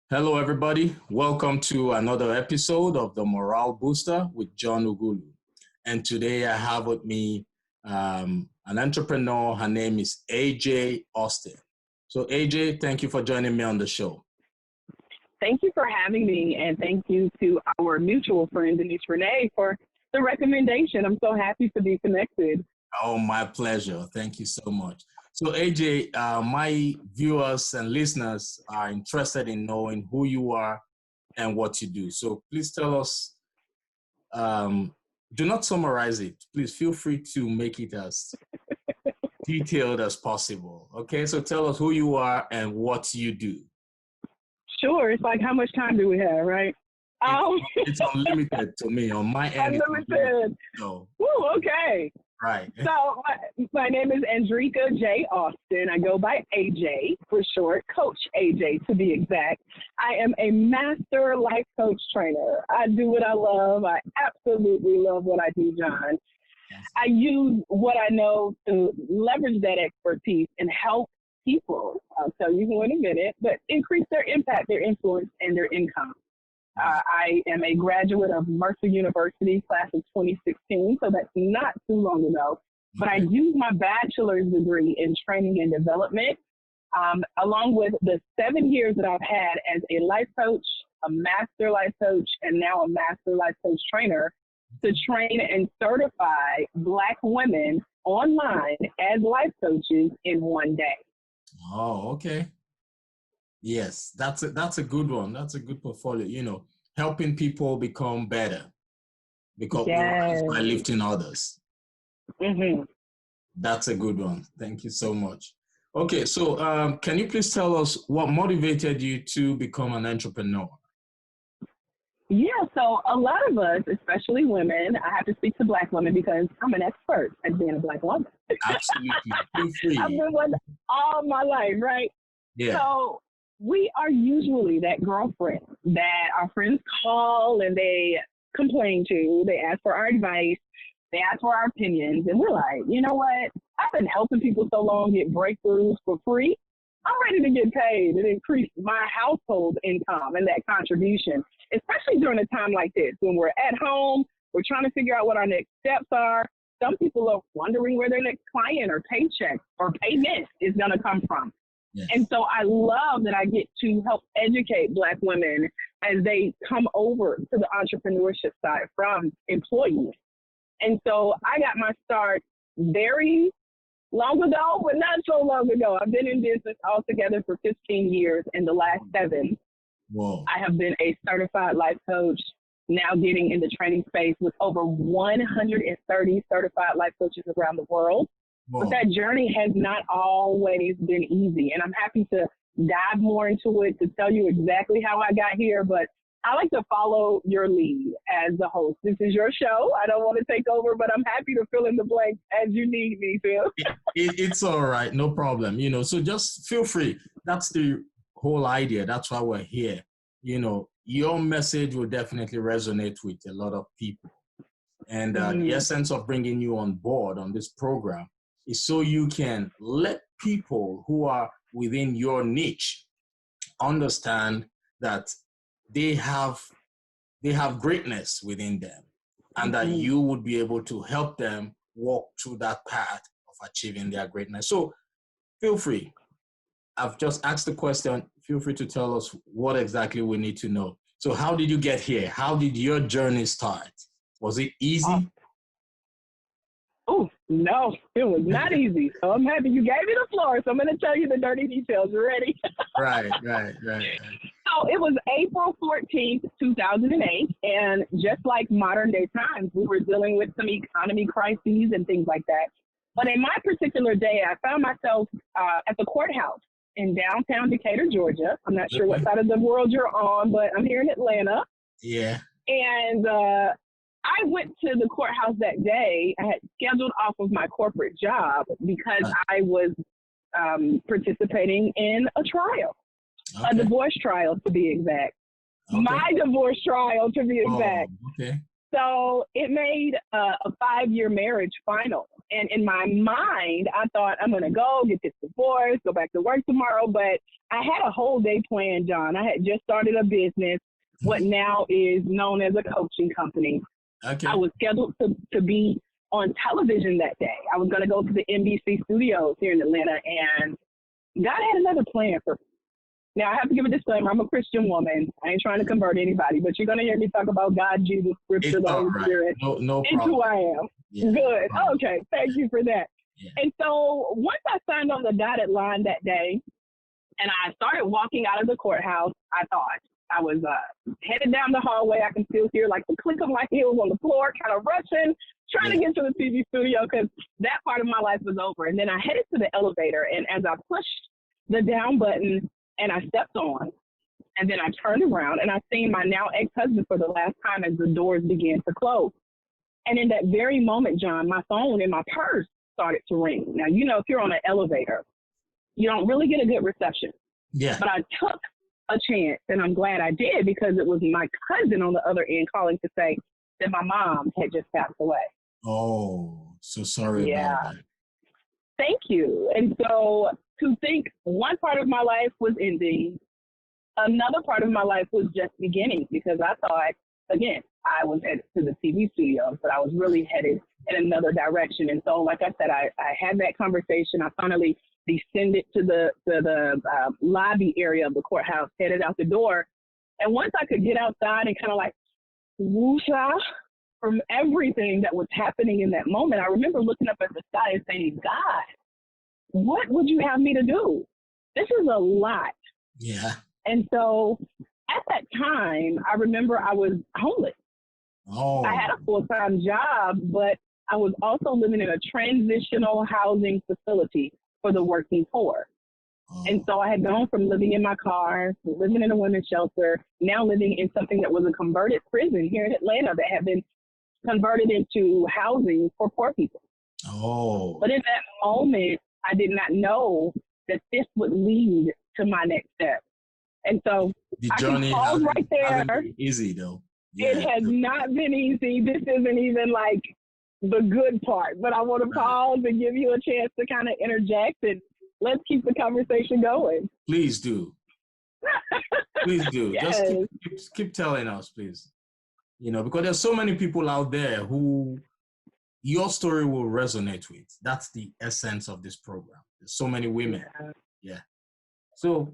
Hello, everybody. Welcome to another episode of the Morale Booster with John Ughulu. And today I have with me an entrepreneur. Her name is AJ Austin. So AJ, thank you for joining me on the show. Thank you for having me, and thank you to our mutual friend, Denise Renee, for the recommendation. I'm so happy to be connected. Oh, my pleasure. Thank you so much. So AJ, my viewers and listeners are interested in knowing who you are and what you do. So please tell us, do not summarize it. Please feel free to make it as detailed as possible. Okay, so tell us who you are and what you do. Sure, it's like how much time do we have, right? It's unlimited to me. On my end, unlimited. So. Ooh, okay. Right. So my name is Andrika J. Austin. I go by AJ for short, Coach AJ to be exact. I am a master life coach trainer. I do what I love. I absolutely love what I do, John. I use what I know to leverage that expertise and help people, I'll tell you who in a minute, but increase their impact, their influence, and their income. I am a graduate of Mercer University, class of 2016, so that's not too long ago. But I use my bachelor's degree in training and development, along with the 7 years that I've had as a life coach, a master life coach, and now a master life coach trainer, to train and certify Black women online as life coaches in one day. Oh, okay. Yes, that's a good one. That's a good portfolio, helping people become better because by lifting others. Mm-hmm. That's a good one. Thank you so much. Okay, so can you please tell us what motivated you to become an entrepreneur? Yeah, so a lot of us, especially women, I have to speak to Black women because I'm an expert at being a Black woman. Absolutely. Feel free. I've been one all my life, right? Yeah. So we are usually that girlfriend that our friends call and they complain to. They ask for our advice. They ask for our opinions. And we're like, you know what? I've been helping people so long get breakthroughs for free. I'm ready to get paid and increase my household income and that contribution, especially during a time like this when we're at home, we're trying to figure out what our next steps are. Some people are wondering where their next client or paycheck or payment is going to come from. Yes. And so I love that I get to help educate Black women as they come over to the entrepreneurship side from employees. And so I got my start very long ago, but not so long ago. I've been in business altogether for 15 years. In the last 7, Whoa. I have been a certified life coach, now getting in the training space with over 130 certified life coaches around the world. Whoa. But that journey has not always been easy. And I'm happy to dive more into it to tell you exactly how I got here. But I like to follow your lead as the host. This is your show. I don't want to take over, but I'm happy to fill in the blanks as you need me to. It's all right. No problem. So just feel free. That's the whole idea. That's why we're here. Your message will definitely resonate with a lot of people. And the essence of bringing you on board on this program is so you can let people who are within your niche understand that they have greatness within them and that you would be able to help them walk through that path of achieving their greatness. So feel free. I've just asked the question. Feel free to tell us what exactly we need to know. So how did you get here? How did your journey start? Was it easy? Oh, no, it was not easy. So I'm happy you gave me the floor. So I'm going to tell you the dirty details. You ready? Right. So it was April 14th, 2008. And just like modern day times, we were dealing with some economy crises and things like that. But in my particular day, I found myself at the courthouse in downtown Decatur, Georgia. I'm not sure what side of the world you're on, but I'm here in Atlanta. Yeah. And I went to the courthouse that day. I had scheduled off of my corporate job because I was participating in a trial, a divorce trial to be exact. My divorce trial to be exact. Okay. So it made a 5-year marriage final. And in my mind, I thought I'm going to go get this divorce, go back to work tomorrow. But I had a whole day planned, John. I had just started a business, what now is known as a coaching company. Okay. I was scheduled to be on television that day. I was going to go to the NBC studios here in Atlanta, and God had another plan for me. Now, I have to give a disclaimer. I'm a Christian woman. I ain't trying to convert anybody, but you're going to hear me talk about God, Jesus, Scripture, the Holy Spirit. No it's problem. who I am. Yeah, Good. Okay. Thank you for that. Yeah. And so once I signed on the dotted line that day, and I started walking out of the courthouse, I thought I was headed down the hallway. I can still hear like the click of my heels on the floor, kind of rushing, trying to get to the TV studio because that part of my life was over. And then I headed to the elevator, and as I pushed the down button and I stepped on, and then I turned around and I seen my now ex-husband for the last time as the doors began to close. And in that very moment, John, my phone in my purse started to ring. Now, you know, if you're on an elevator, you don't really get a good reception. Yeah. But I took a chance, and I'm glad I did, because it was my cousin on the other end calling to say that my mom had just passed away. Oh, so sorry about that. Thank you. And so to think one part of my life was ending, another part of my life was just beginning, because I thought, again, I was headed to the TV studios, but I was really headed in another direction. And so, like I said, I had that conversation. I finally descended to the lobby area of the courthouse, headed out the door. And once I could get outside and kind of like woosah from everything that was happening in that moment, I remember looking up at the sky and saying, God, what would you have me to do? This is a lot. Yeah. And so at that time, I remember I was homeless. Oh. I had a full-time job, but I was also living in a transitional housing facility for the working poor. Oh. And so I had gone from living in my car, living in a women's shelter, now living in something that was a converted prison here in Atlanta that had been converted into housing for poor people. Oh. But in that moment, I did not know that this would lead to my next step. And so the I can journey pause right there. hasn't been easy though. Yeah. It has not been easy. This isn't even like the good part, but I want to pause and give you a chance to kind of interject, and let's keep the conversation going. Please do. Please do. Yes. Just keep telling us, please. You know, because there's so many people out there who your story will resonate with. That's the essence of this program. There's so many women. Yeah. So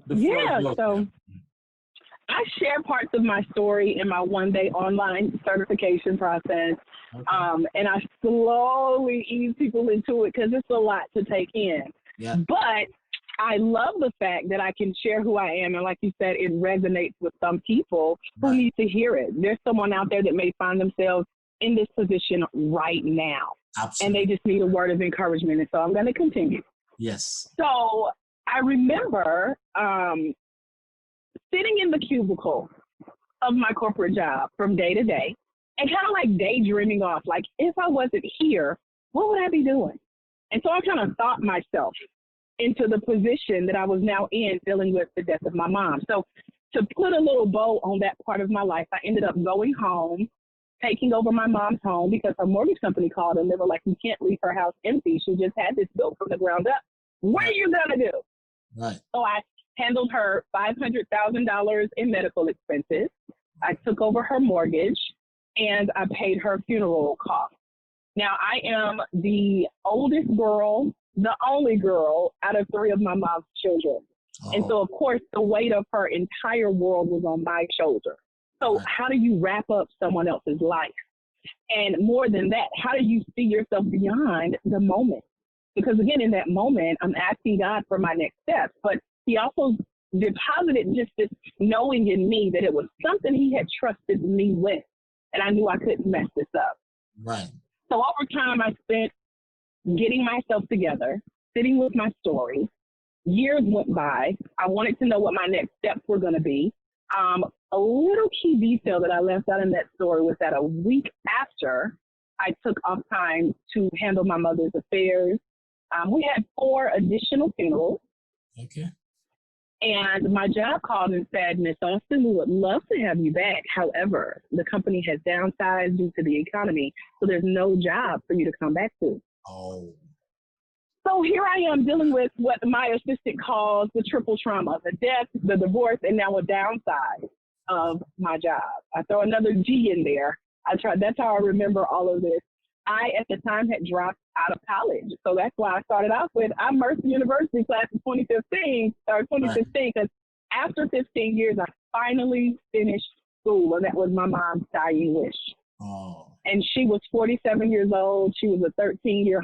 I share parts of my story in my one-day online certification process, and I slowly ease people into it because it's a lot to take in. Yeah. But I love the fact that I can share who I am, and like you said, it resonates with some people who need to hear it. There's someone out there that may find themselves in this position right now. Absolutely. And they just need a word of encouragement, and so I'm going to continue. Yes. So I remember sitting in the cubicle of my corporate job from day to day and kind of like daydreaming off, like, if I wasn't here, what would I be doing? And so I kind of thought myself into the position that I was now in, dealing with the death of my mom. So to put a little bow on that part of my life, I ended up going home, taking over my mom's home because her mortgage company called and they were like, you can't leave her house empty. She just had this built from the ground up. What are you going to do? Right. So I handled her $500,000 in medical expenses. I took over her mortgage and I paid her funeral costs. Now I am the oldest girl, the only girl out of 3 of my mom's children. Oh. And so of course the weight of her entire world was on my shoulder. So how do you wrap up someone else's life? And more than that, how do you see yourself beyond the moment? Because again, in that moment, I'm asking God for my next steps, but he also deposited just this knowing in me that it was something he had trusted me with, and I knew I couldn't mess this up. Right. So over time, I spent getting myself together, sitting with my story. Years went by. I wanted to know what my next steps were going to be. A little key detail that I left out in that story was that a week after I took off time to handle my mother's affairs, we had 4 additional funerals. Okay. And my job called and said, Miss Austin, we would love to have you back. However, the company has downsized due to the economy, so there's no job for you to come back to. Oh. So here I am dealing with what my assistant calls the triple trauma, the death, the divorce, and now a downside of my job. I throw another G in there. That's how I remember all of this. I, at the time, had dropped out of college. So that's why I started off with, I'm Mercer University class of 2015, because after 15 years, I finally finished school, and that was my mom's dying wish. Oh. And she was 47 years old. She was a 13-year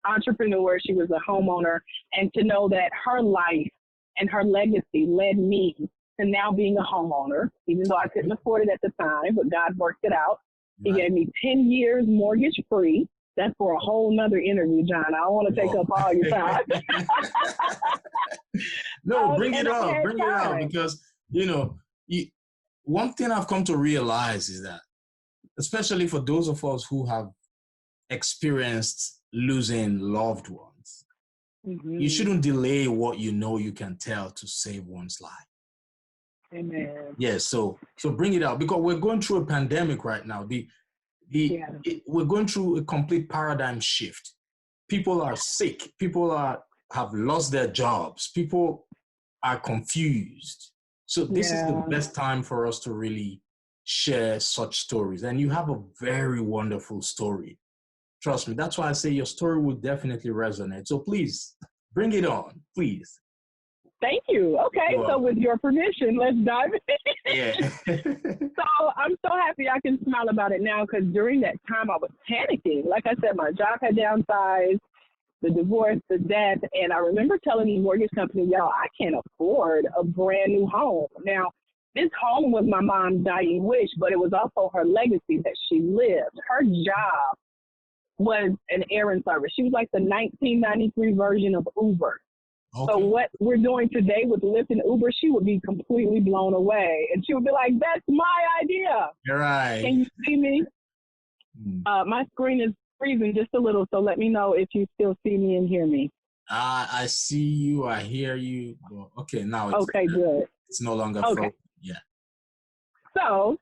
entrepreneur. She was a homeowner. And to know that her life and her legacy led me to now being a homeowner, even though I couldn't afford it at the time, but God worked it out. He gave me 10 years mortgage free. That's for a whole nother interview, John. I don't want to take up all your time. No, bring it up because, one thing I've come to realize is that, especially for those of us who have experienced losing loved ones, you shouldn't delay what you know you can tell to save one's life. Amen. Yes, so bring it out, because we're going through a pandemic right now. We're going through a complete paradigm shift. People are sick. People have lost their jobs. People are confused. So this is the best time for us to really share such stories. And you have a very wonderful story. Trust me. That's why I say your story will definitely resonate. So please bring it on, please. Thank you. Okay, so with your permission, let's dive in. Yeah. So I'm so happy I can smile about it now, because during that time I was panicking. Like I said, my job had downsized, the divorce, the death, and I remember telling the mortgage company, y'all, I can't afford a brand new home. Now, this home was my mom's dying wish, but it was also her legacy that she lived. Her job was an errand service. She was like the 1993 version of Uber. Okay. So what we're doing today with Lyft and Uber, she would be completely blown away. And she would be like, that's my idea. You're right. Can you see me? My screen is freezing just a little, so let me know if you still see me and hear me. I see you. I hear you. Okay, now it's okay, good. It's no longer frozen. Yeah. So,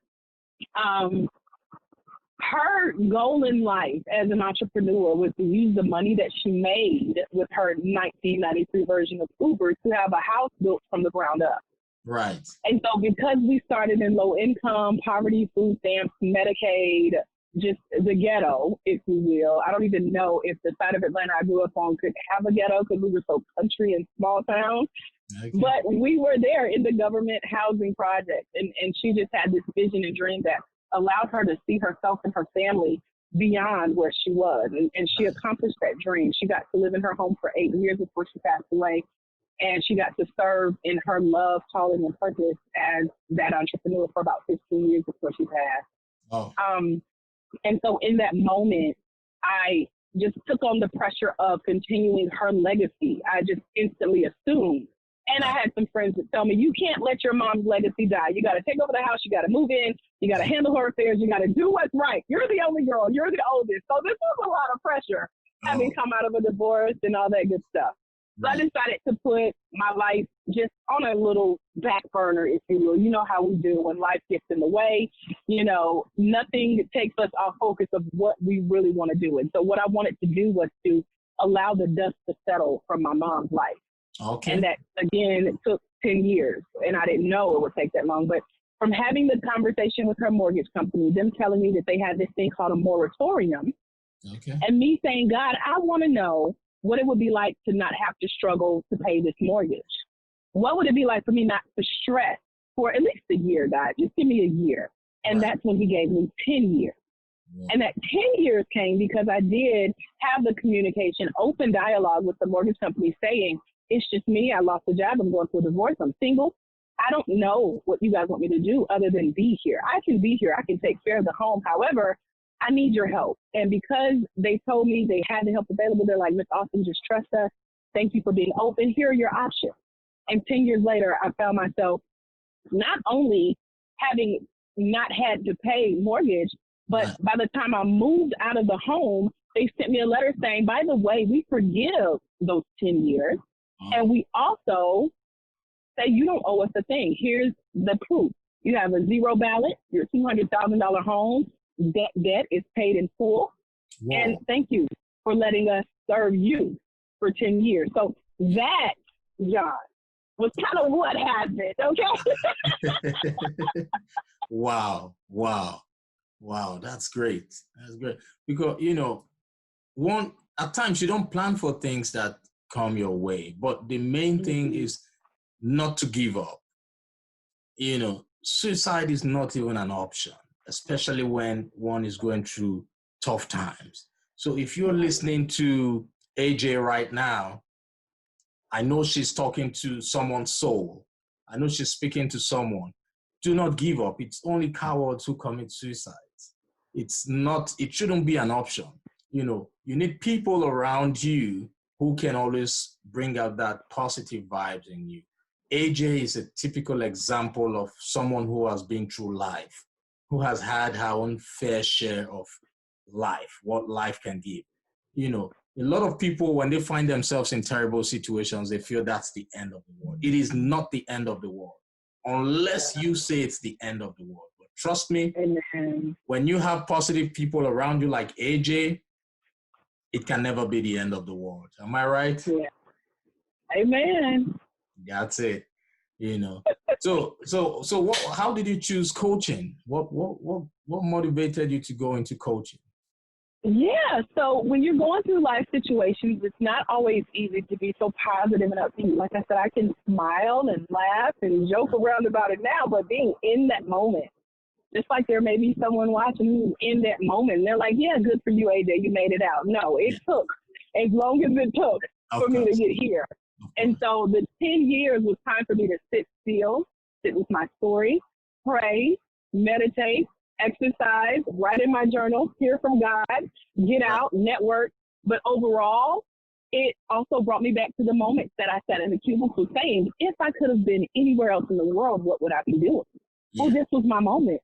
her goal in life as an entrepreneur was to use the money that she made with her 1993 version of Uber to have a house built from the ground up. Right. And so because we started in low income, poverty, food stamps, Medicaid, just the ghetto, if you will. I don't even know if the side of Atlanta I grew up on could have a ghetto because we were so country and small town. Okay. But we were there in the government housing project. And she just had this vision and dream that allowed her to see herself and her family beyond where she was. And she accomplished that dream. She got to live in her home for 8 years before she passed away. And she got to serve in her love, calling, and purpose as that entrepreneur for about 15 years before she passed. Oh. And so in that moment, I just took on the pressure of continuing her legacy. I just instantly assumed. And I had some friends that tell me, you can't let your mom's legacy die. You got to take over the house. You got to move in. You got to handle her affairs. You got to do what's right. You're the only girl. You're the oldest. So this was a lot of pressure, having come out of a divorce and all that good stuff. So I decided to put my life just on a little back burner, if you will. You know how we do when life gets in the way. You know, nothing takes us off focus of what we really want to do. And so what I wanted to do was to allow the dust to settle from my mom's life. Okay. And that, again, it took 10 years, and I didn't know it would take that long. But from having the conversation with her mortgage company, them telling me that they had this thing called a moratorium, and me saying, God, I want to know what it would be like to not have to struggle to pay this mortgage. What would it be like for me not to stress for at least a year, God? Just give me a year. And that's when he gave me 10 years. And that 10 years came because I did have the communication, open dialogue with the mortgage company saying, it's just me. I lost a job. I'm going through a divorce. I'm single. I don't know what you guys want me to do other than be here. I can be here. I can take care of the home. However, I need your help. And because they told me they had the help available, they're like, Ms. Austin, just trust us. Thank you for being open. Here are your options. And 10 years later, I found myself not only having not had to pay mortgage, but by the time I moved out of the home, they sent me a letter saying, by the way, we forgive those 10 years. And we also say you don't owe us a thing. Here's the proof. You have a zero balance, your $200,000 home, debt is paid in full. Whoa. And thank you. for letting us serve you for 10 years. So that, John, was kind of what happened, okay? Wow, wow, wow. That's great. That's great. Because, at times you don't plan for things that come your way, but the main thing is not to give up. Suicide is not even an option, especially when one is going through tough times. So if you're listening to AJ right now, I know she's talking to someone's soul. I know she's speaking to someone. Do not give up. It's only cowards who commit suicide. It shouldn't be an option. You need people around you who can always bring out that positive vibes in you. AJ is a typical example of someone who has been through life, who has had her own fair share of life, what life can give. A lot of people, when they find themselves in terrible situations, they feel that's the end of the world. It is not the end of the world, unless you say it's the end of the world. But trust me, Amen. When you have positive people around you like AJ, it can never be the end of the world. Am I right? Yeah. Amen. That's it. So how did you choose coaching? What motivated you to go into coaching? Yeah, so when you're going through life situations, it's not always easy to be so positive and upbeat. Like I said, I can smile and laugh and joke around about it now, but being in that moment, just like there may be someone watching who's in that moment, and they're like, yeah, good for you, AJ, you made it out. No, it took as long as it took for me to get here. And so the 10 years was time for me to sit still, sit with my story, pray, meditate, exercise, write in my journal, hear from God, get out, network. But overall, it also brought me back to the moments that I sat in the cubicle saying, if I could have been anywhere else in the world, what would I be doing? Yeah. Well, this was my moment.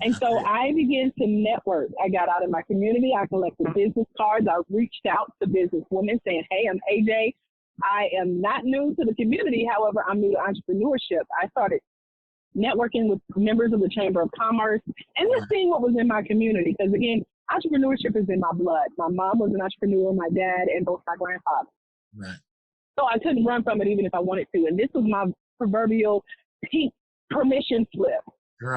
And so I began to network. I got out in my community. I collected business cards. I reached out to business women saying, hey, I'm AJ. I am not new to the community. However, I'm new to entrepreneurship. I started networking with members of the Chamber of Commerce and just seeing what was in my community. Because again, entrepreneurship is in my blood. My mom was an entrepreneur, my dad, and both my grandfathers. Right. So I couldn't run from it even if I wanted to. And this was my proverbial pink permission slip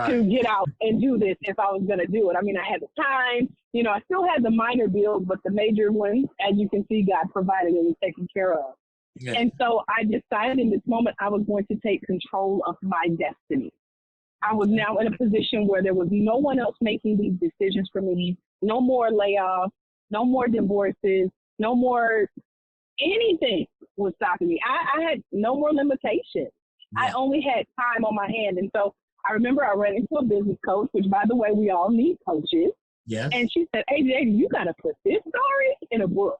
to get out and do this if I was going to do it. I mean, I had the time, I still had the minor bills, but the major ones, as you can see, God provided and was taken care of. Yeah. And so I decided in this moment I was going to take control of my destiny. I was now in a position where there was no one else making these decisions for me. No more layoffs, no more divorces, no more anything was stopping me. I had no more limitations. Yeah. I only had time on my hand. And so I remember I ran into a business coach, which, by the way, we all need coaches. Yes. And she said, hey, Jay, you got to put this story in a book.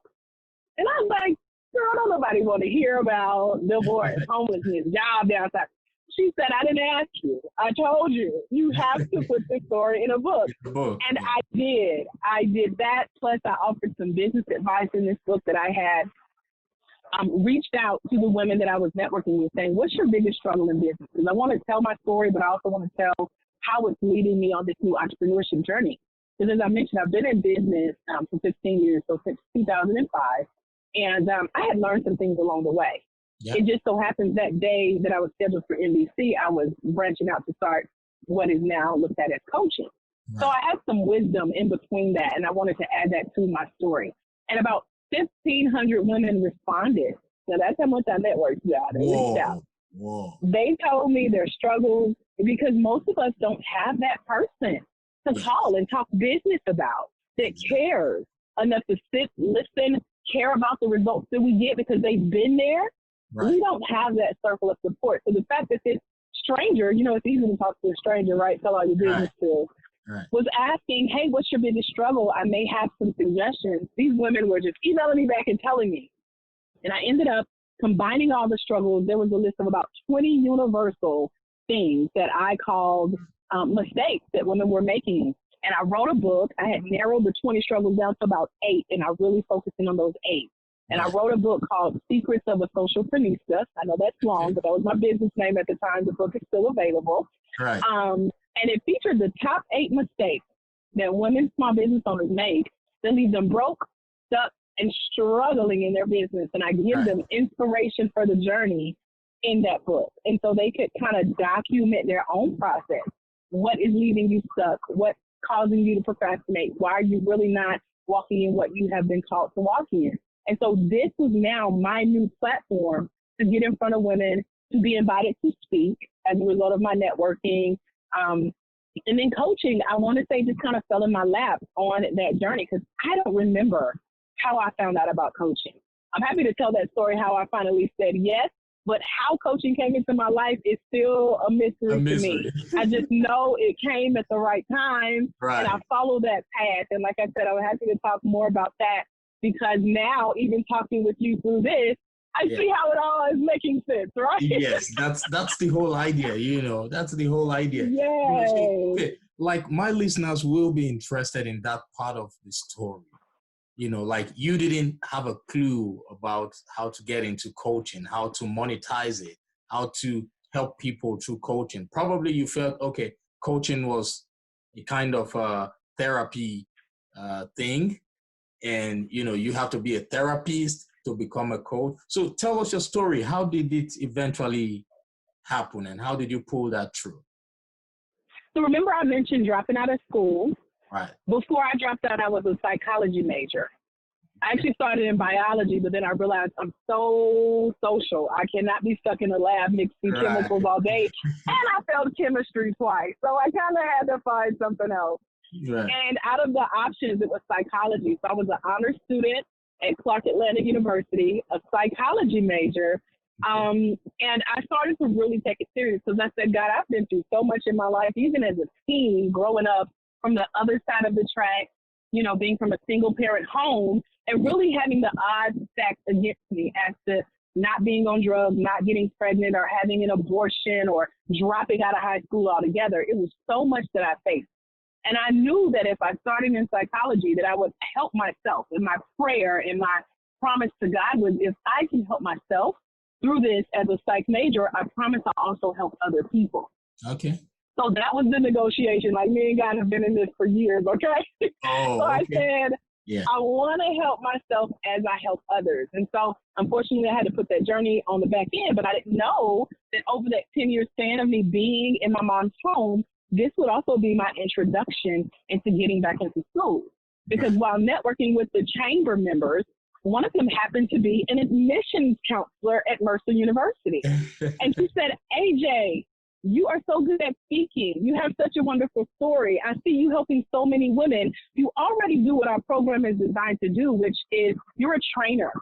And I was like, girl, don't nobody want to hear about divorce, homelessness, job downside. She said, I didn't ask you. I told you. You have to put this story in a book. And I did. I did that. Plus, I offered some business advice in this book that I had. Reached out to the women that I was networking with saying, what's your biggest struggle in business? Because I want to tell my story, but I also want to tell how it's leading me on this new entrepreneurship journey. Because as I mentioned, I've been in business for 15 years, so since 2005. And I had learned some things along the way. Yep. It just so happens that day that I was scheduled for NBC, I was branching out to start what is now looked at as coaching. Right. So I had some wisdom in between that, and I wanted to add that to my story. And about 1,500 women responded. So that's how much I networked, y'all. They reached out. Whoa. They told me their struggles, because most of us don't have that person to call and talk business about that cares enough to sit, listen, care about the results that we get because they've been there. Right. We don't have that circle of support. So the fact that this stranger, it's easy to talk to a stranger, right? Tell all your business to. Right. Was asking, hey, what's your biggest struggle? I may have some suggestions. These women were just emailing me back and telling me. And I ended up combining all the struggles. There was a list of about 20 universal things that I called mistakes that women were making. And I wrote a book. I had narrowed the 20 struggles down to about 8, and I really focused in on those 8. And I wrote a book called Secrets of a Socialprenista. I know that's long, but that was my business name at the time. The book is still available. Right. And it featured the top 8 mistakes that women small business owners make that leave them broke, stuck, and struggling in their business. And I give them inspiration for the journey in that book. And so they could kind of document their own process. What is leaving you stuck? What's causing you to procrastinate? Why are you really not walking in what you have been called to walk in? And so this was now my new platform to get in front of women, to be invited to speak as a result of my networking. And then coaching, I want to say, just kind of fell in my lap on that journey, because I don't remember how I found out about coaching. I'm happy to tell that story, how I finally said yes, but how coaching came into my life is still a mystery to me. I just know it came at the right time, and I followed that path. And like I said, I'm happy to talk more about that, because now, even talking with you through this, I see how it all is making sense, right? Yes, that's the whole idea, that's the whole idea. Yes. Okay, like my listeners will be interested in that part of the story. Like you didn't have a clue about how to get into coaching, how to monetize it, how to help people through coaching. Probably you felt, okay, coaching was a kind of therapy thing. And, you have to be a therapist to become a coach. So tell us your story. How did it eventually happen, and how did you pull that through? So remember I mentioned dropping out of school. Right. Before I dropped out, I was a psychology major. I actually started in biology, but then I realized I'm so social. I cannot be stuck in a lab mixing chemicals all day. And I failed chemistry twice. So I kind of had to find something else. Right. And out of the options, it was psychology. So I was an honors student at Clark Atlanta University, a psychology major. And I started to really take it serious, because I said, God, I've been through so much in my life, even as a teen, growing up from the other side of the track, being from a single parent home, and really having the odds stacked against me as to not being on drugs, not getting pregnant, or having an abortion, or dropping out of high school altogether. It was so much that I faced. And I knew that if I started in psychology, that I would help myself. And my prayer and my promise to God was, if I can help myself through this as a psych major, I promise I'll also help other people. Okay. So that was the negotiation. Like, me and God have been in this for years, okay? Oh, so I okay. said, I want to help myself as I help others. And so, unfortunately, I had to put that journey on the back end, but I didn't know that over that 10-year span of me being in my mom's home, this would also be my introduction into getting back into school. Because while networking with the chamber members, one of them happened to be an admissions counselor at Mercer University. And she said, AJ, you are so good at speaking. You have such a wonderful story. I see you helping so many women. You already do what our program is designed to do, which is you're a trainer.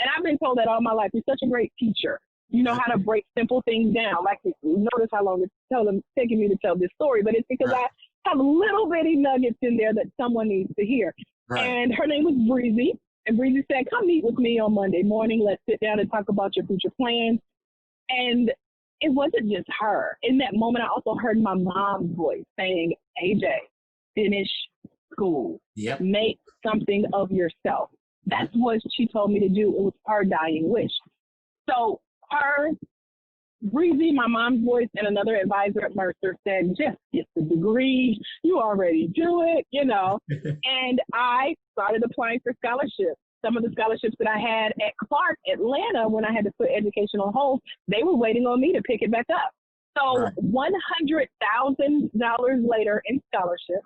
And I've been told that all my life. You're such a great teacher. You know how to break simple things down. Like, notice how long it's taking me to tell this story, but it's because I have little bitty nuggets in there that someone needs to hear. And her name was Breezy. And Breezy said, come meet with me on Monday morning. Let's sit down and talk about your future plans. And it wasn't just her. In that moment, I also heard my mom's voice saying, AJ, finish school. Yep. Make something of yourself. That's what she told me to do. It was her dying wish. So her, Breezy, my mom's voice, and another advisor at Mercer said, just get the degree. You already do it, And I started applying for scholarships. Some of the scholarships that I had at Clark Atlanta, when I had to put education on hold, they were waiting on me to pick it back up. So $100,000 later in scholarships,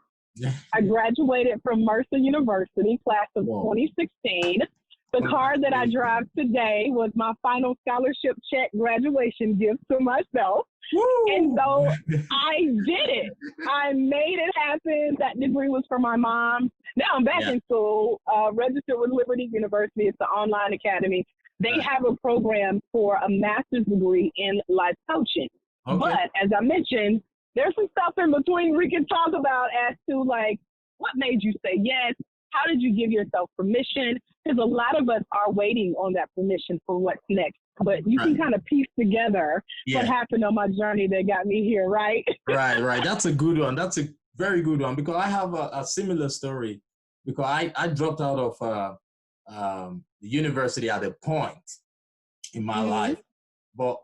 I graduated from Mercer University, class of 2016. The car that I drive today was my final scholarship check graduation gift to myself. Woo! And so I did it. I made it happen. That degree was for my mom. Now I'm back in school, registered with Liberty University. It's an online academy. They have a program for a master's degree in life coaching. Okay. But as I mentioned, there's some stuff in between we can talk about as to, like, what made you say yes? How did you give yourself permission? Because a lot of us are waiting on that permission for what's next. But you can kind of piece together what happened on my journey that got me here, right? Right. That's a good one. That's a very good one, because I have a similar story. Because I dropped out of the university at a point in my life. But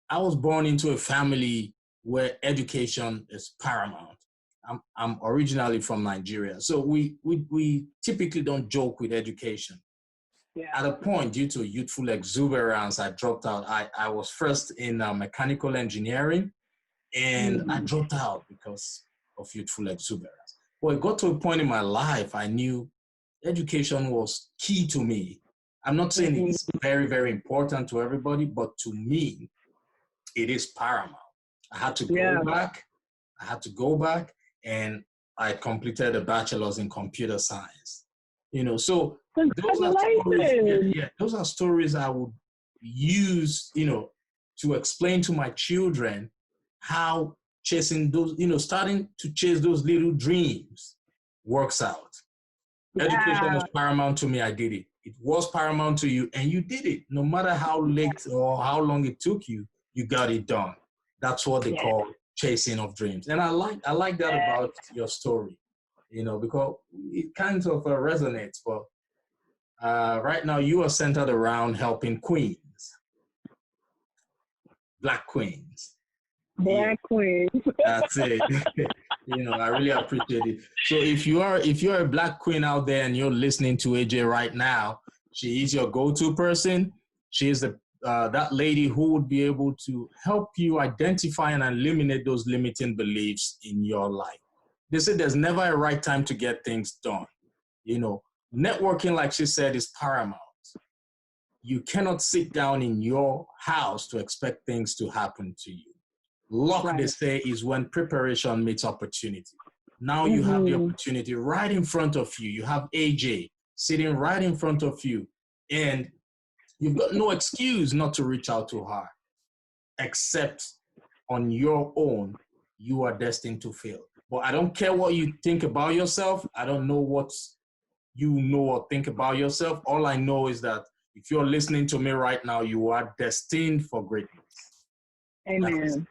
I was born into a family where education is paramount. I'm originally from Nigeria. So we typically don't joke with education. Yeah. At a point, due to youthful exuberance, I dropped out. I was first in mechanical engineering, and I dropped out because of youthful exuberance. Well, it got to a point in my life, I knew education was key to me. I'm not saying it's very, very important to everybody, but to me, it is paramount. I had to go back. I had to go back, and I completed a bachelor's in computer science. So those are stories. Those are stories I would use, to explain to my children how chasing those, starting to chase those little dreams works out. Education was paramount to me. I did it. It was paramount to you, and you did it. No matter how late or how long it took you, you got it done. That's what they call chasing of dreams. And I like that about your story, because it kind of resonates. But right now you are centered around helping queens, Black queens. Black queens. That's it. I really appreciate it. So if you're a Black queen out there and you're listening to AJ right now, she is your go-to person. She is that lady who would be able to help you identify and eliminate those limiting beliefs in your life. They say there's never a right time to get things done. Networking, like she said, is paramount. You cannot sit down in your house to expect things to happen to you. Luck, they say, is when preparation meets opportunity. Now you have the opportunity right in front of you. You have AJ sitting right in front of you, and you've got no excuse not to reach out to her, except on your own, you are destined to fail. But I don't care what you think about yourself. I don't know what you know or think about yourself. All I know is that if you're listening to me right now, you are destined for greatness. Amen.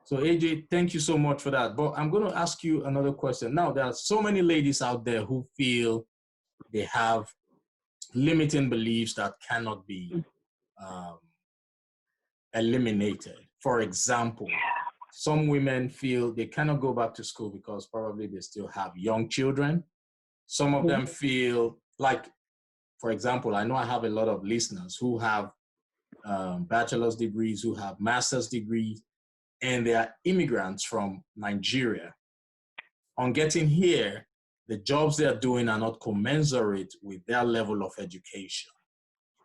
So AJ, thank you so much for that. But I'm going to ask you another question. Now, there are so many ladies out there who feel they have limiting beliefs that cannot be eliminated. For example, some women feel they cannot go back to school because probably they still have young children. Some of them feel like, for example, I know I have a lot of listeners who have bachelor's degrees, who have master's degrees, and they are immigrants from Nigeria. On getting here, the jobs they're doing are not commensurate with their level of education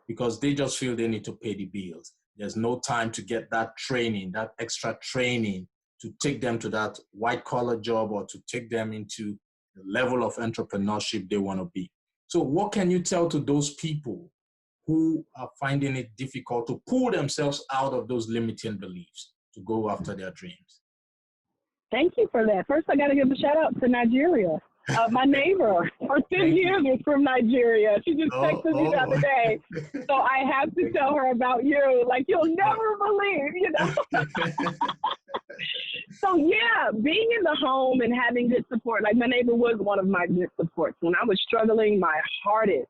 because they just feel they need to pay the bills. There's no time to get that training, that extra training to take them to that white collar job or to take them into the level of entrepreneurship they want to be. So what can you tell to those people who are finding it difficult to pull themselves out of those limiting beliefs to go after their dreams? Thank you for that. First, I got to give a shout out to Nigeria. My neighbor for 10 years was from Nigeria. She just texted me the other day. So I have to tell her about you. Like, you'll never believe, So, yeah, being in the home and having good support. Like, my neighbor was one of my good supports. When I was struggling my hardest,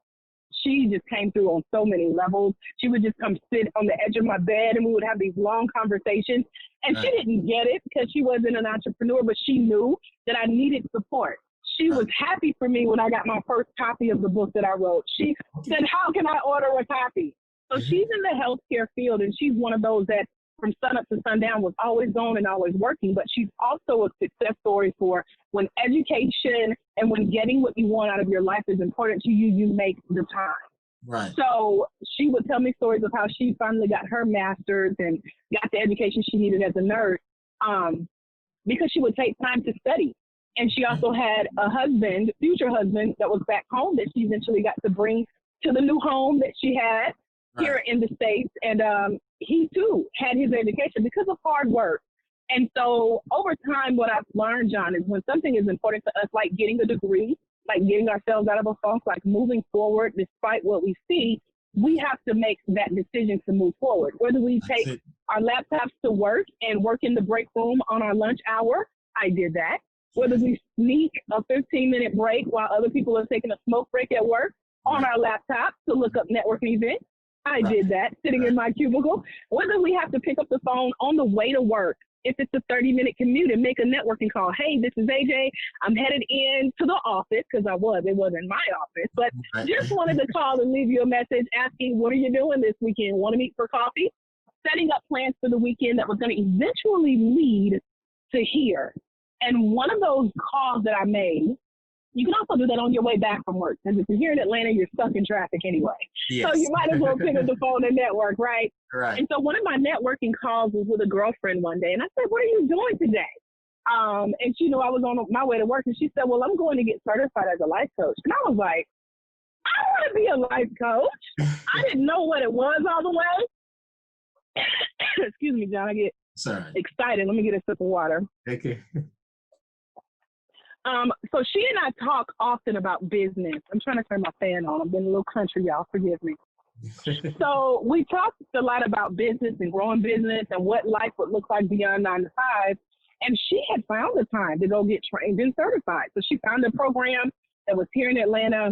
she just came through on so many levels. She would just come sit on the edge of my bed and we would have these long conversations. And she didn't get it because she wasn't an entrepreneur, but she knew that I needed support. She was happy for me when I got my first copy of the book that I wrote. She said, how can I order a copy? So she's in the healthcare field, and she's one of those that from sunup to sundown was always on and always working, but she's also a success story for when education and when getting what you want out of your life is important to you, you make the time. Right. So she would tell me stories of how she finally got her master's and got the education she needed as a nurse because she would take time to study. And she also had a husband, future husband, that was back home that she eventually got to bring to the new home that she had here in the States. And he, too, had his education because of hard work. And so over time, what I've learned, John, is when something is important to us, like getting a degree, like getting ourselves out of a funk, like moving forward despite what we see, we have to make that decision to move forward. Whether we take our laptops to work and work in the break room on our lunch hour, I did that. Whether we sneak a 15-minute break while other people are taking a smoke break at work on our laptop to look up networking events, I did that sitting in my cubicle. Whether we have to pick up the phone on the way to work if it's a 30-minute commute and make a networking call. Hey, this is AJ. I'm headed in to the office because it wasn't my office, but just wanted to call and leave you a message asking, what are you doing this weekend? Want to meet for coffee? Setting up plans for the weekend that was going to eventually lead to here. And one of those calls that I made, you can also do that on your way back from work. Because if you're here in Atlanta, you're stuck in traffic anyway. Yes. So you might as well pick up the phone and network, right? Right. And so one of my networking calls was with a girlfriend one day. And I said, what are you doing today? And she knew I was on my way to work. And she said, well, I'm going to get certified as a life coach. And I was like, I want to be a life coach. I didn't know what it was all the way. Excuse me, John. I get excited. Let me get a sip of water. Okay. So she and I talk often about business. I'm trying to turn my fan on. I'm being a little country, y'all. Forgive me. So we talked a lot about business and growing business and what life would look like beyond 9 to 5. And she had found the time to go get trained and certified. So she found a program that was here in Atlanta.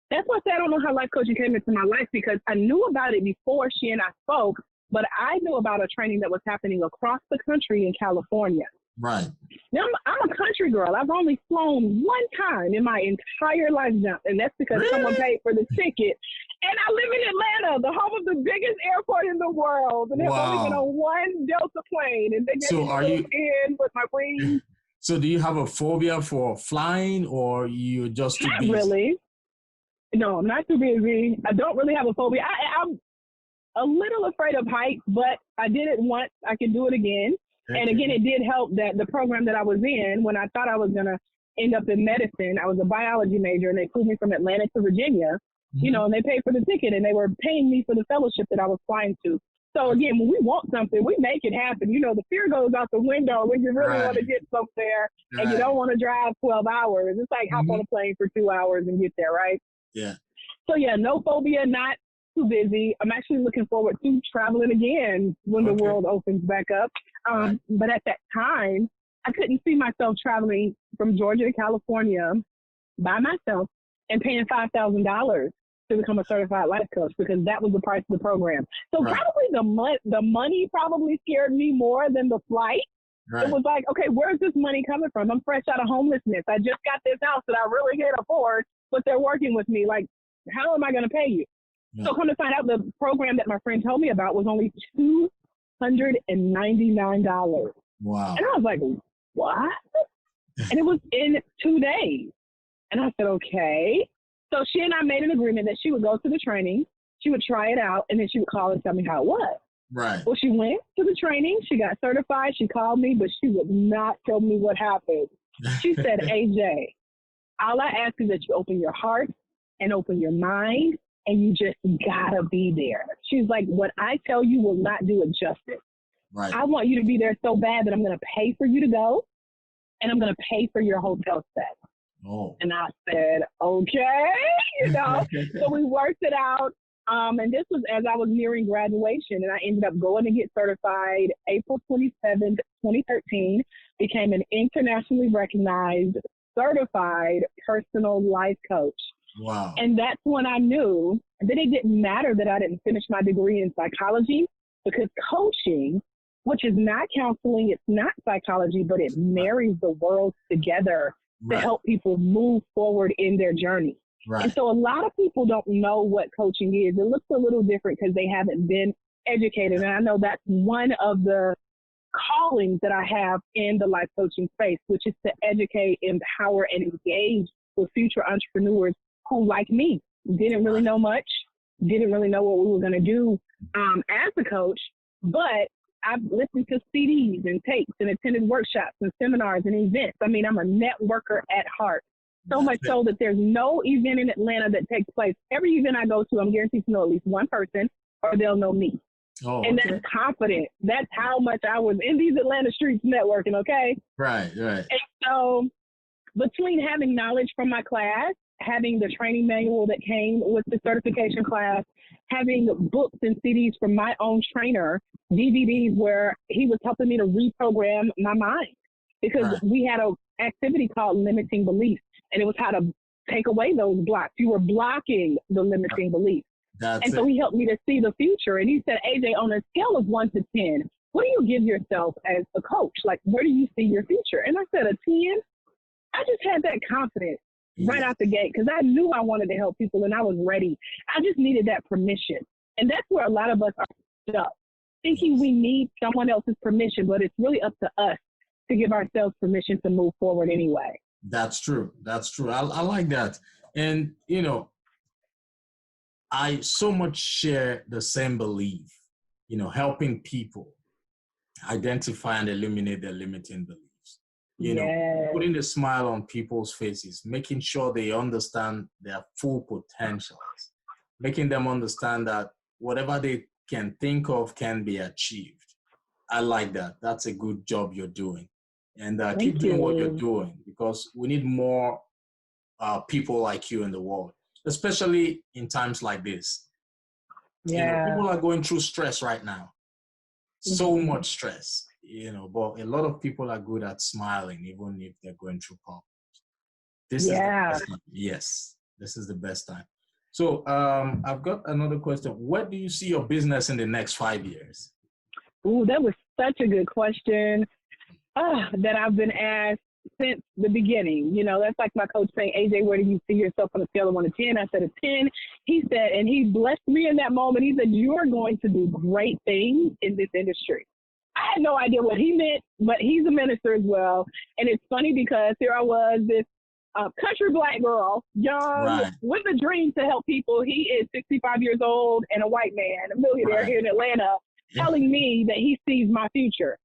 That's why I say I don't know how life coaching came into my life, because I knew about it before she and I spoke, but I knew about a training that was happening across the country in California. Right. Now, I'm a country girl. I've only flown one time in my entire life, and that's because someone paid for the ticket. And I live in Atlanta, the home of the biggest airport in the world. And I've only been on one Delta plane. And they get in with my wings. So do you have a phobia for flying, or you just too busy? Not really. No, I'm not too busy. I don't really have a phobia. I'm a little afraid of heights, but I did it once. I can do it again. Okay. And again, it did help that the program that I was in, when I thought I was going to end up in medicine, I was a biology major, and they flew me from Atlanta to Virginia, you know, and they paid for the ticket, and they were paying me for the fellowship that I was flying to. So again, when we want something, we make it happen. You know, the fear goes out the window when you really want to get somewhere and you don't want to drive 12 hours. It's like hop on a plane for 2 hours and get there, right? Yeah. So yeah, no phobia, not too busy. I'm actually looking forward to traveling again when the world opens back up. But at that time, I couldn't see myself traveling from Georgia to California by myself and paying $5,000 to become a certified life coach, because that was the price of the program. So probably the money probably scared me more than the flight. It was like, okay, where's this money coming from? I'm fresh out of homelessness. I just got this house that I really can't afford, but they're working with me. Like, how am I going to pay you? So come to find out, the program that my friend told me about was only $299. Wow. And I was like, what? And it was in 2 days. And I said, okay. So she and I made an agreement that she would go to the training, she would try it out, and then she would call and tell me how it was. Right. Well, she went to the training, she got certified, she called me, but she would not tell me what happened. She said, AJ, all I ask is that you open your heart and open your mind, and you just gotta be there. She's like, what I tell you will not do it justice. Right. I want you to be there so bad that I'm gonna pay for you to go, and I'm gonna pay for your hotel stay. Oh. And I said, okay, you know. So we worked it out. And this was as I was nearing graduation, and I ended up going to get certified April 27th, 2013, became an internationally recognized certified personal life coach. Wow. And that's when I knew that it didn't matter that I didn't finish my degree in psychology, because coaching, which is not counseling, it's not psychology, but it marries the worlds together to help people move forward in their journey. Right. And so a lot of people don't know what coaching is. It looks a little different because they haven't been educated. And I know that's one of the callings that I have in the life coaching space, which is to educate, empower, and engage with future entrepreneurs who, like me, didn't really know much, didn't really know what we were going to do as a coach, but I've listened to CDs and tapes and attended workshops and seminars and events. I mean, I'm a networker at heart. So much so that there's no event in Atlanta that takes place. Every event I go to, I'm guaranteed to know at least one person, or they'll know me. Oh, and that's confident. That's how much I was in these Atlanta streets networking, okay? Right. And so between having knowledge from my class, having the training manual that came with the certification class, having books and CDs from my own trainer, DVDs where he was helping me to reprogram my mind, because we had an activity called limiting beliefs, and it was how to take away those blocks. You were blocking the limiting beliefs. So he helped me to see the future. And he said, AJ, on a scale of 1 to 10, what do you give yourself as a coach? Like, where do you see your future? And I said a 10. I just had that confidence right Yeah. out the gate because I knew I wanted to help people and I was ready. I just needed that permission. And that's where a lot of us are stuck, thinking we need someone else's permission, but it's really up to us to give ourselves permission to move forward anyway. That's true. That's true. I like that. And, I so much share the same belief, helping people identify and eliminate their limiting beliefs, Yes. putting a smile on people's faces, making sure they understand their full potentials, making them understand that whatever they can think of can be achieved. I like that. That's a good job you're doing. And keep Thank doing what you're you. doing because we need more people like you in the world, especially in times like this. Yeah. People are going through stress right now. So much stress, but a lot of people are good at smiling, even if they're going through problems. This is the best time. Yes, this is the best time. So I've got another question. Where do you see your business in the next 5 years? Ooh, that was such a good question that I've been asked since the beginning. That's like my coach saying, AJ, where do you see yourself on a scale of 1 to 10? I said a 10. He said, and he blessed me in that moment. He said, you are going to do great things in this industry. I had no idea what he meant, but he's a minister as well. And it's funny because here I was, this country black girl, young, Right. with a dream to help people. He is 65 years old and a white man, a millionaire here in Atlanta, telling me that he sees my future.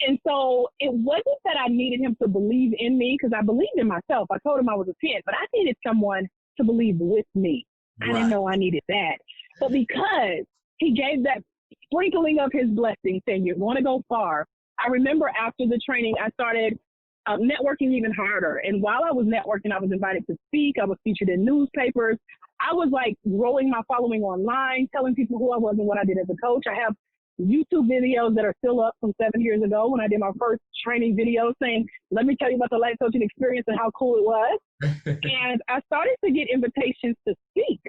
And so it wasn't that I needed him to believe in me because I believed in myself. I told him I was a 10, but I needed someone to believe with me. I didn't know I needed that. But because he gave that sprinkling of his blessing, saying, you're going to go far. I remember after the training, I started networking even harder. And while I was networking, I was invited to speak. I was featured in newspapers. I was like growing my following online, telling people who I was and what I did as a coach. I have YouTube videos that are still up from 7 years ago when I did my first training video saying, let me tell you about the life coaching experience and how cool it was. And I started to get invitations to speak.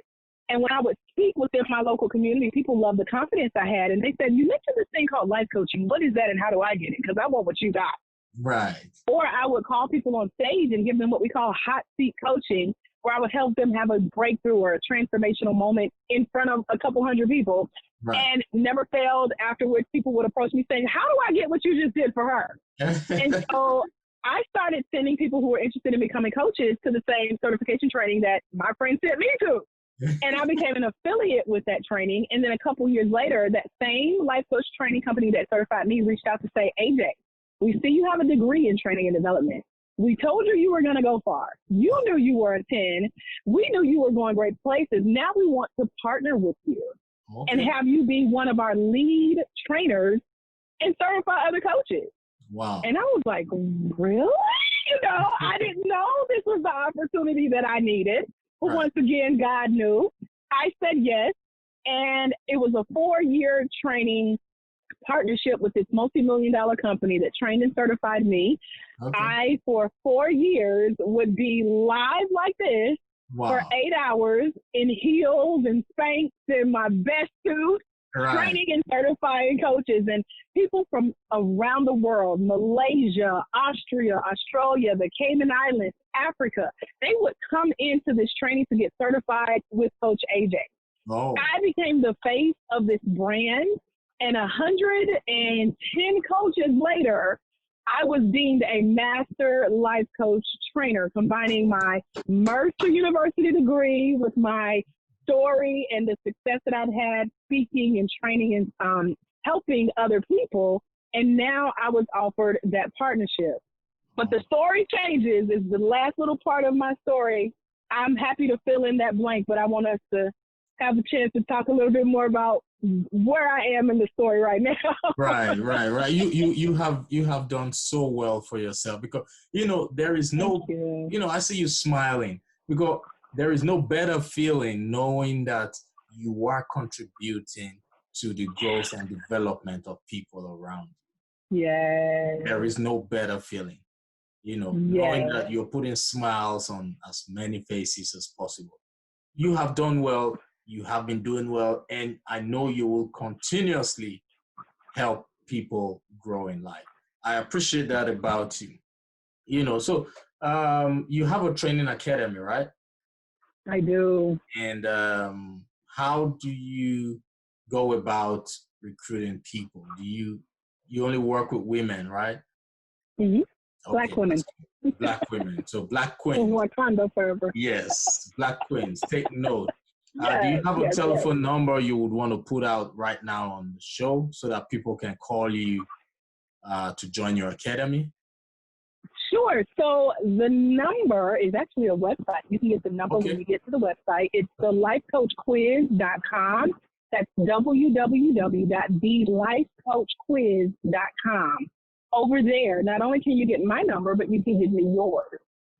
And when I would speak within my local community, people loved the confidence I had. And they said, you mentioned this thing called life coaching. What is that and how do I get it? Because I want what you got. Right. Or I would call people on stage and give them what we call hot seat coaching, where I would help them have a breakthrough or a transformational moment in front of a couple hundred people. Right. And never failed. Afterwards, people would approach me saying, how do I get what you just did for her? And so I started sending people who were interested in becoming coaches to the same certification training that my friend sent me to. And I became an affiliate with that training. And then a couple years later, that same life coach training company that certified me reached out to say, AJ, we see you have a degree in training and development. We told you were going to go far. You knew you were a 10. We knew you were going great places. Now we want to partner with you and have you be one of our lead trainers and certify other coaches. Wow. And I was like, really? I didn't know this was the opportunity that I needed. But once again, God knew. I said yes. And it was a 4-year training partnership with this multi-million-dollar company that trained and certified me. I, for 4 years, would be live like this for 8 hours in heels and Spanx in my best suit, training and certifying coaches. And people from around the world, Malaysia, Austria, Australia, the Cayman Islands, Africa, they would come into this training to get certified with Coach AJ. I became the face of this brand. And 110 coaches later, I was deemed a master life coach trainer, combining my Mercer University degree with my story and the success that I'd had speaking and training and helping other people. And now I was offered that partnership. But the story changes is the last little part of my story. I'm happy to fill in that blank, but I want us to have a chance to talk a little bit more about where I am in the story right now. Right. You have done so well for yourself because, there is no, I see you smiling because there is no better feeling knowing that you are contributing to the growth and development of people around you. Yes. There is no better feeling, knowing that you're putting smiles on as many faces as possible. You have done well. You have been doing well, and I know you will continuously help people grow in life. I appreciate that about you. So you have a training academy, right? I do. And how do you go about recruiting people? You only work with women, right? Mm-hmm. Okay, Black women. Black women. So Black queens. Wakanda forever. Yes, Black queens. Take note. Do you Yes, have a yes, yes. telephone number you would want to put out right now on the show so that people can call you to join your academy? Sure. So the number is actually a website. You can get the number when you get to the website. It's thelifecoachquiz.com. That's www.thelifecoachquiz.com. Over there, not only can you get my number, but you can give me yours.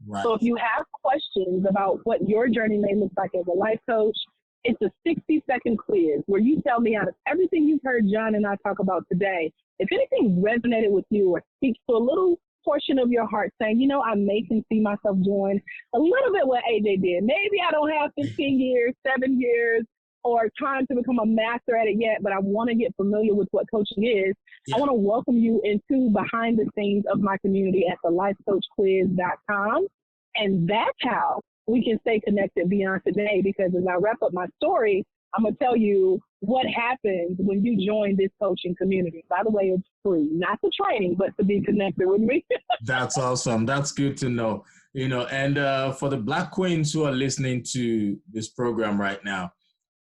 Right. So if you have questions about what your journey may look like as a life coach, it's a 60-second quiz where you tell me out of everything you've heard John and I talk about today, if anything resonated with you or speaks to a little portion of your heart saying, I may can see myself doing a little bit what AJ did. Maybe I don't have 15 years, 7 years, or time to become a master at it yet, but I want to get familiar with what coaching is. Yeah. I want to welcome you into behind the scenes of my community at thelifecoachquiz.com. And that's how we can stay connected beyond today, because as I wrap up my story, I'm going to tell you what happens when you join this coaching community. By the way, it's free, not the training, but to be connected with me. That's awesome. That's good to know. And for the Black queens who are listening to this program right now,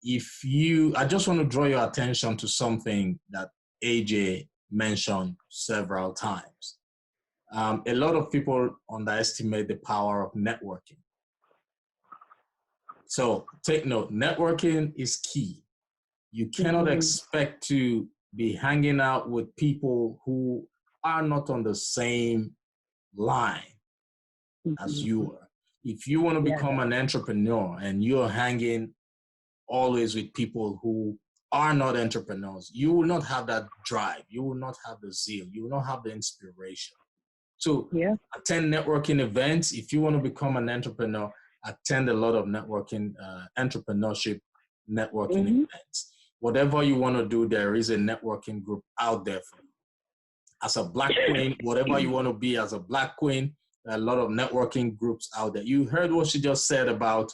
I just want to draw your attention to something that AJ mentioned several times. A lot of people underestimate the power of networking. So take note, networking is key. You cannot expect to be hanging out with people who are not on the same line as you are. If you want to become an entrepreneur and you're hanging always with people who are not entrepreneurs, you will not have that drive. You will not have the zeal. You will not have the inspiration. So attend networking events. If you want to become an entrepreneur, attend a lot of networking, entrepreneurship networking events. Whatever you want to do, there is a networking group out there for you. As a Black queen, whatever you want to be as a Black queen, a lot of networking groups out there. You heard what she just said about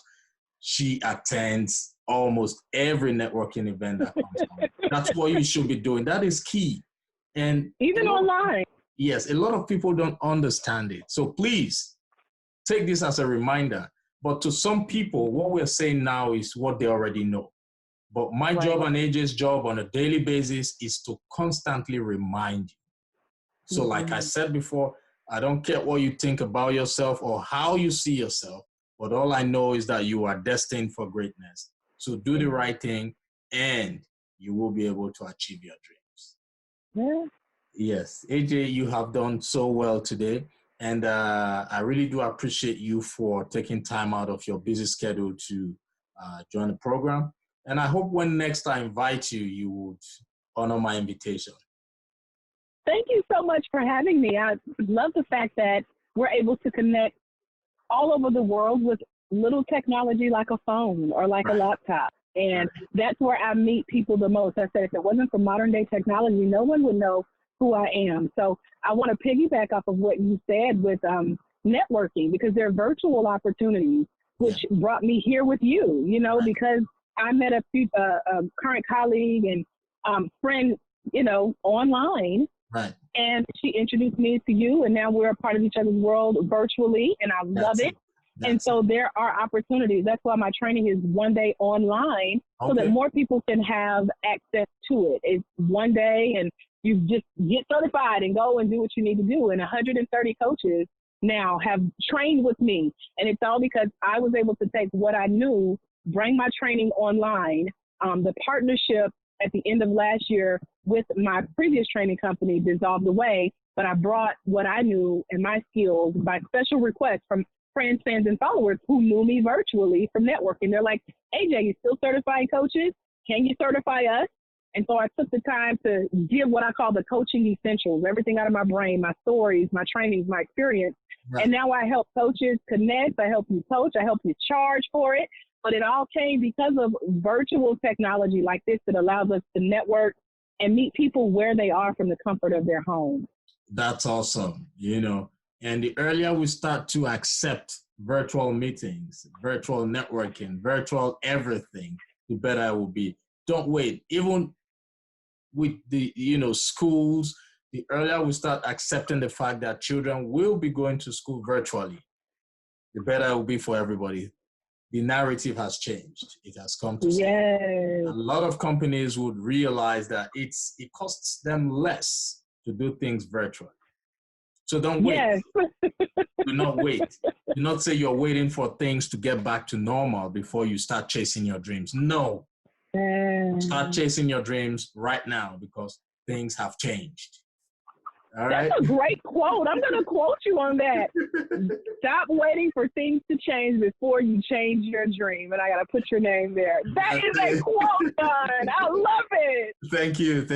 she attends almost every networking event that comes on. That's what you should be doing. That is key. And even online. Yes, a lot of people don't understand it. So please take this as a reminder. But to some people, what we're saying now is what they already know. But my job and AJ's job on a daily basis is to constantly remind you. So like I said before, I don't care what you think about yourself or how you see yourself, but all I know is that you are destined for greatness. So do the right thing and you will be able to achieve your dreams. Yeah. Yes, AJ, you have done so well today. And I really do appreciate you for taking time out of your busy schedule to join the program. And I hope when next I invite you, you would honor my invitation. Thank you so much for having me. I love the fact that we're able to connect all over the world with little technology like a phone or like a laptop. And that's where I meet people the most. I said, if it wasn't for modern day technology, no one would know who I am. So I want to piggyback off of what you said with networking, because there are virtual opportunities, which brought me here with you, because I met a few current colleague and friend, online. Right. And she introduced me to you, and now we're a part of each other's world virtually, and I love it. And so there are opportunities. That's why my training is one day online, so that more people can have access to it. It's one day, and you just get certified and go and do what you need to do. And 130 coaches now have trained with me. And it's all because I was able to take what I knew, bring my training online. The partnership at the end of last year with my previous training company dissolved away, but I brought what I knew and my skills by special request from friends, fans, and followers who knew me virtually from networking. They're like, AJ, you still certifying coaches? Can you certify us? And so I took the time to give what I call the coaching essentials, everything out of my brain, my stories, my trainings, my experience. Right. And now I help coaches connect. I help you coach. I help you charge for it. But it all came because of virtual technology like this that allows us to network and meet people where they are from the comfort of their home. That's awesome, and the earlier we start to accept virtual meetings, virtual networking, virtual everything, the better it will be. Don't wait. Even with the, schools, the earlier we start accepting the fact that children will be going to school virtually, the better it will be for everybody. The narrative has changed. It has come to stay. Yes. A lot of companies would realize that it costs them less to do things virtually. So don't wait. Yes. Do not wait. Do not say you're waiting for things to get back to normal before you start chasing your dreams. No. Start chasing your dreams right now because things have changed. All right? That's a great quote. I'm going to quote you on that. Stop waiting for things to change before you change your dream. And I got to put your name there. That is a quote, Don. I love it. Thank you.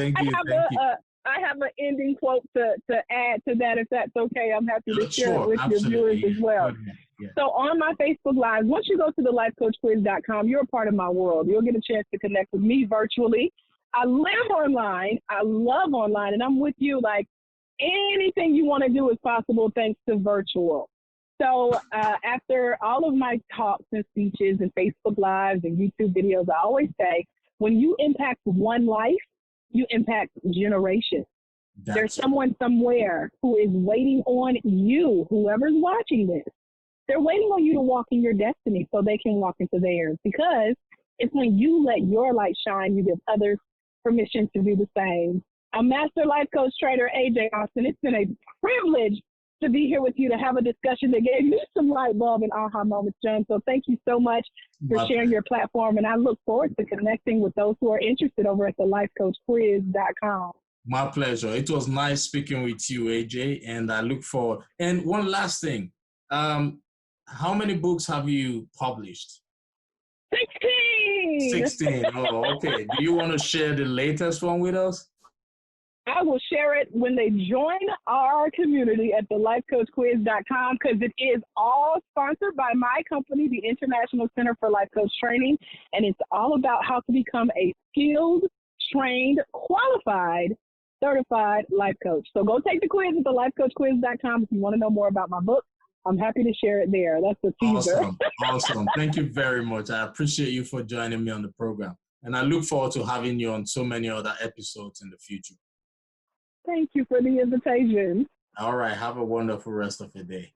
I have an ending quote to add to that, if that's okay. I'm happy to share it with absolutely. your viewers as well. Yeah. So on my Facebook Live, once you go to the lifecoachquiz.com, you're a part of my world. You'll get a chance to connect with me virtually. I live online. I love online. And I'm with you. Like, anything you want to do is possible thanks to virtual. So after all of my talks and speeches and Facebook Lives and YouTube videos, I always say, when you impact one life, you impact generations. There's someone somewhere who is waiting on you, whoever's watching this. They're waiting on you to walk in your destiny so they can walk into theirs, because it's when you let your light shine, you give others permission to do the same. I'm Master Life Coach Trainer AJ Austin. It's been a privilege to be here with you to have a discussion that gave me some light bulb and aha moments, John. So thank you so much for sharing your platform, and I look forward to connecting with those who are interested over at the lifecoachquiz.com. My pleasure. It was nice speaking with you, AJ, and I look forward. And one last thing. How many books have you published? 16! 16. Oh, okay. Do you want to share the latest one with us? I will share it when they join our community at the lifecoachquiz.com, because it is all sponsored by my company, the International Center for Life Coach Training, and it's all about how to become a skilled, trained, qualified, certified life coach. So go take the quiz at the lifecoachquiz.com if you want to know more about my book. I'm happy to share it there. That's the teaser. Awesome. Thank you very much. I appreciate you for joining me on the program, and I look forward to having you on so many other episodes in the future. Thank you for the invitation. All right. Have a wonderful rest of your day.